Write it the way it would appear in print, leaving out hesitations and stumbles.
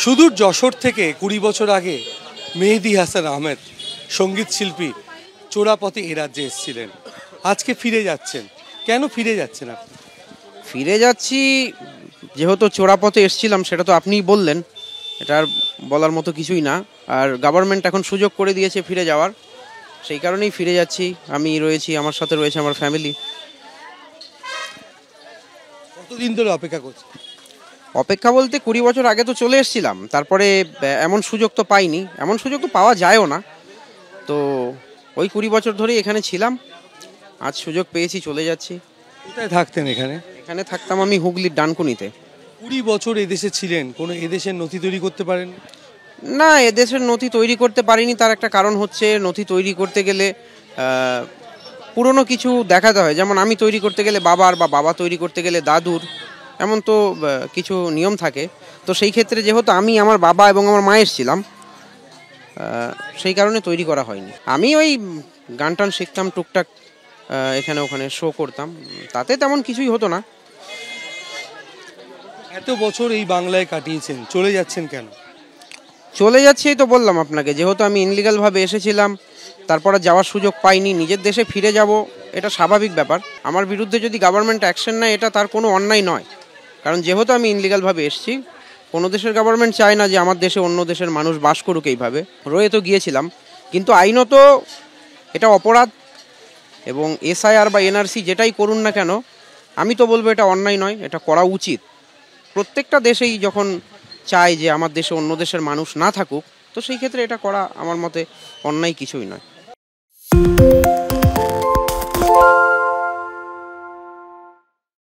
সুদূর যশোর থেকে ২০ বছর আগে মেহেদী হাসান আহমেদ সঙ্গীত শিল্পী চোরাপথে এ রাজ্যে এসেছিলেন। আজকে ফিরে যাচ্ছেন, কেন ফিরে যাচ্ছেন আপনি? ফিরে যাচ্ছি যেহেতু চোরাপথে এসেছিলাম সেটা তো আপনিই বললেন, এটা আর বলার মতো কিছুই না। আর গভর্নমেন্ট এখন সুযোগ করে দিয়েছে ফিরে যাওয়ার, সেই কারণেই ফিরে যাচ্ছি। আমি রয়েছি, আমার সাথে রয়েছে আমার ফ্যামিলি। কতদিন ধরে অপেক্ষা করছেন? অপেক্ষা বলতে ২০ বছর আগে তো চলে এসেছিলাম, তারপরে এমন সুযোগ তো পাইনি, এমন সুযোগ তো পাওয়া যায়ও না। তো ওই ২০ বছর ধরেই এখানে ছিলাম, আজ সুযোগ পেয়েছি, চলে যাচ্ছি। কোথায় থাকতেন এখানে? এখানে থাকতাম আমি হুগলির ডানকুনিতে। ২০ বছর এদেশে ছিলেন, কোনো এদেশের নথি তৈরি করতে পারেন? না, এদেশের নথি তৈরি করতে পারিনি, তার একটা কারণ হচ্ছে নথি তৈরি করতে গেলে পুরনো কিছু দেখাতে হয়। যেমন আমি তৈরি করতে গেলে বাবার, বা বাবা তৈরি করতে গেলে দাদুর, এমন তো কিছু নিয়ম থাকে। তো সেই ক্ষেত্রে যেহেতু আমি আমার বাবা এবং আমার মায়ের ছিলাম, সেই কারণে তৈরি করা হয়নি। আমি ওই গান টান শিখতাম টুকটাক, এখানে ওখানে শো করতাম, তাতে তেমন কিছুই হতো না। এত বছর এই বাংলায় কাটিয়েছেন, চলে যাচ্ছেন কেন? চলে যাচ্ছি তো বললাম আপনাকে, যেহেতু আমি ইনলিগালভাবে এসেছিলাম, তারপরে যাওয়ার সুযোগ পাইনি, নিজের দেশে ফিরে যাব, এটা স্বাভাবিক ব্যাপার। আমার বিরুদ্ধে যদি গভর্নমেন্ট অ্যাকশন নেয় এটা তার কোনো অন্যায় নয়, কারণ যেহেতু আমি ইনলিগালভাবে এসেছি, কোনো দেশের গভর্নমেন্ট চায় না যে আমার দেশে অন্য দেশের মানুষ বাস করুক এইভাবে। রয়ে তো গিয়েছিলাম, কিন্তু আইনত এটা অপরাধ, এবং এসআইআর বা এনআরসি যেটাই করুন না কেন, আমি তো বলবো এটা অন্যায় নয়, এটা করা উচিত। প্রত্যেকটা দেশেই যখন চায় যে আমার দেশে অন্য দেশের মানুষ না থাকুক, তো সেই ক্ষেত্রে এটা করা আমার মতে অন্যায় কিছুই নয়।